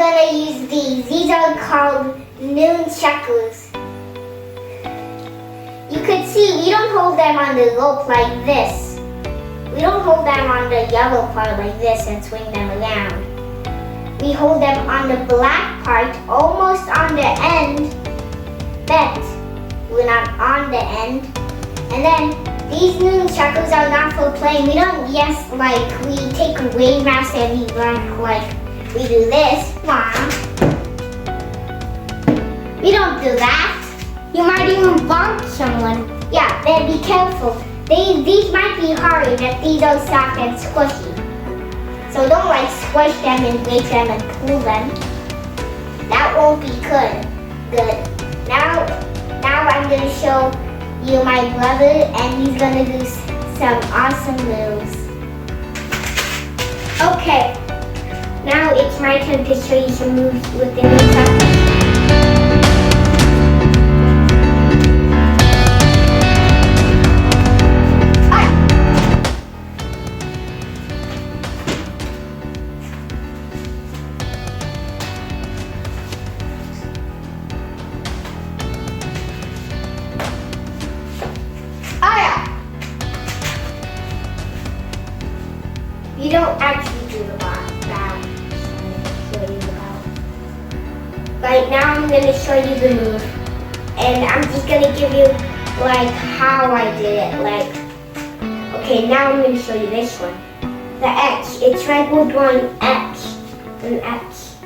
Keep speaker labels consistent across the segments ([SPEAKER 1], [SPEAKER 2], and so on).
[SPEAKER 1] gonna use these. These are called Nunchakus. You could see we don't hold them on the rope like this. We don't hold them on the yellow part like this and swing them around. We hold them on the black part, almost on the end, but we're not on the end. And then these Nunchakus are not for playing. We don't we take a wave mask and we run like we do this. Mom. We don't do that. You might even bonk someone. Yeah, then be careful. These might be hard, but these are soft and squishy. So don't like squish them and break them and pull them. That won't be good. Now I'm gonna show you my brother, and he's gonna do some awesome moves. Okay, now it's my turn to show you some moves with the Nunchaku. You don't actually do the box. Right now I'm going to show you the move. And I'm just going to give you like how I did it. Okay, now I'm going to show you this one. The X. It's like we're drawing X. An X.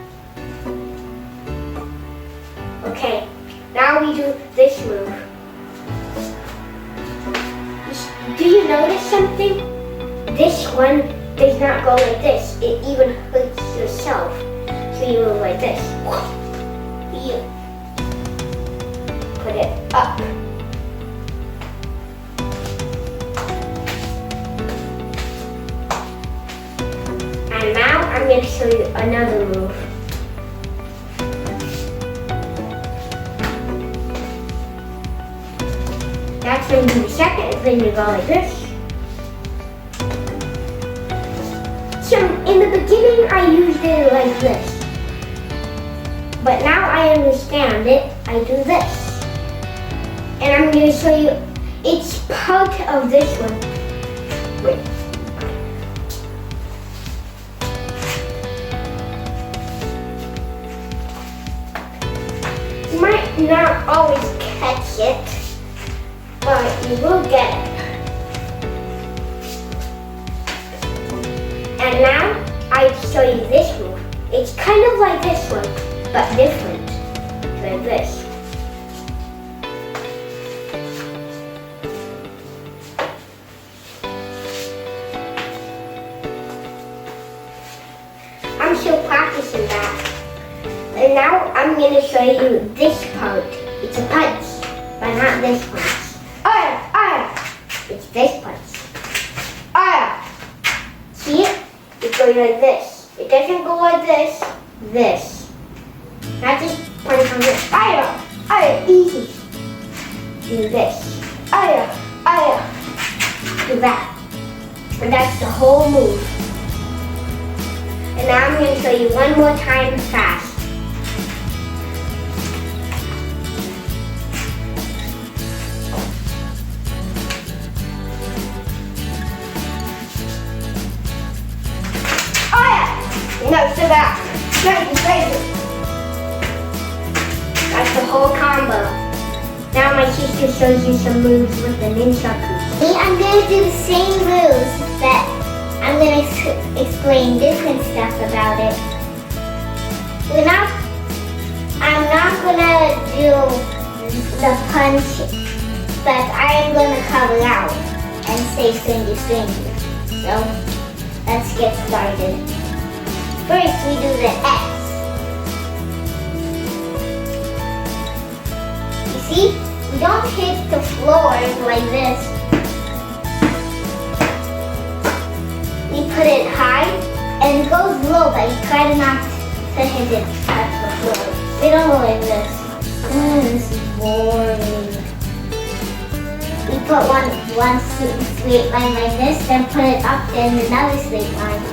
[SPEAKER 1] Okay, now we do this move. Do you notice something? This one does not go like this. It even hurts yourself. So you move like this. You put it up. And now I'm going to show you another move. That's when you do the second. Then you go like this. So in the beginning I used it like this. But now I understand it, I do this. And I'm going to show you, it's part of this one. Wait. You might not always catch it, but you will get it. And now I show you this move. It's kind of like this one, but different. Like this. I'm still practicing that. And now I'm going to show you this part. It's a punch, but not this punch. It's this punch. See it? It's going like this. It doesn't go like this. This. Not just punch on this. Easy. Do this. Do that. And that's the whole move. And now I'm going to show you one more time fast. No, so that. That's the whole combo. Now my sister shows you some moves with the Nunchaku. Me, I'm going to do the same moves, but I'm going to explain different stuff about it. I'm not going to do the punch, but I am going to cover out and say stringy. So, let's get started. First, we do the X. You see, we don't hit the floor like this. We put it high, and it goes low, but you try not to hit it at the floor. We don't go like this. This is boring. We put one straight line like this, then put it up, then another straight line.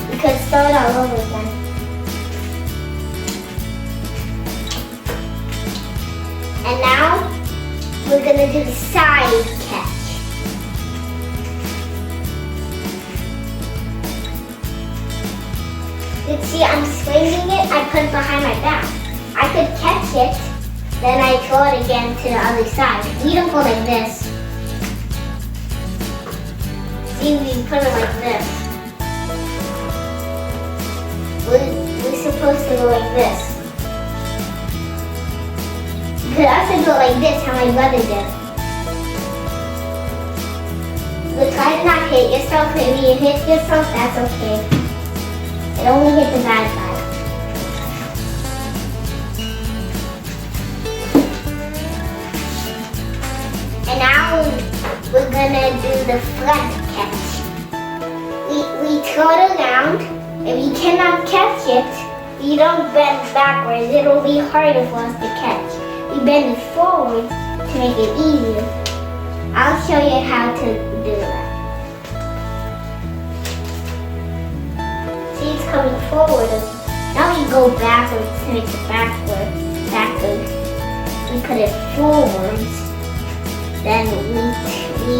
[SPEAKER 1] We could start all over again. And now we're gonna do the side catch. You see, I'm swinging it, I put it behind my back. I could catch it, then I throw it again to the other side. We don't go like this. See, we put it like this. We're supposed to go like this. You could also go like this, how my brother did. But try to not hit yourself. If you hit yourself, that's okay. It only hit the bad side. And now we're gonna do the front catch. We throw it around. If you cannot catch it, you don't bend backwards. It'll be harder for us to catch. We bend it forward to make it easier. I'll show you how to do that. See, it's coming forward. Now we go backwards to make it backwards. We put it forwards. Then we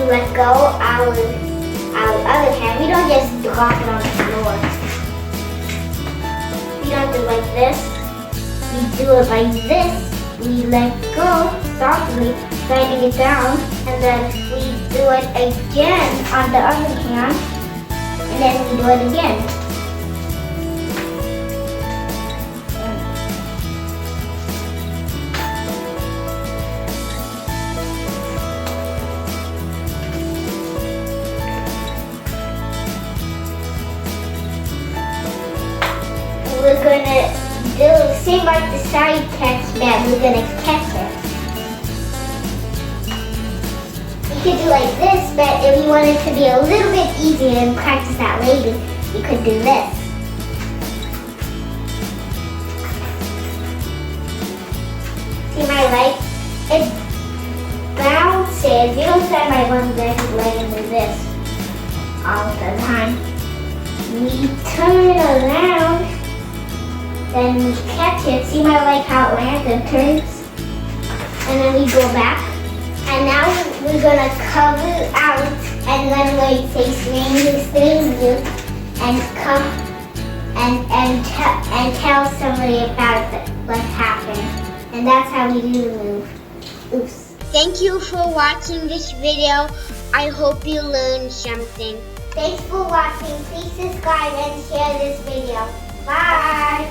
[SPEAKER 1] let go our other hand. We don't just drop it on the floor. We don't do it like this. We do it like this. We let go softly, sliding it down, and then we do it again on the other hand, and then we do it again. We're gonna do the same like the side catch, but we're gonna catch it. You could do like this, but if you want it to be a little bit easier and practice that later, you could do this. See my leg? It bounces. You don't stand my one leg and do this all the time. We turn around. Then we catch it. See my leg how it lands and turns? And then we go back. And now we're gonna cover out and then we say stranger, and come and tell somebody about what happened. And that's how we do the move. Oops. Thank you for watching this video. I hope you learned something. Thanks for watching. Please subscribe and share this video. Bye.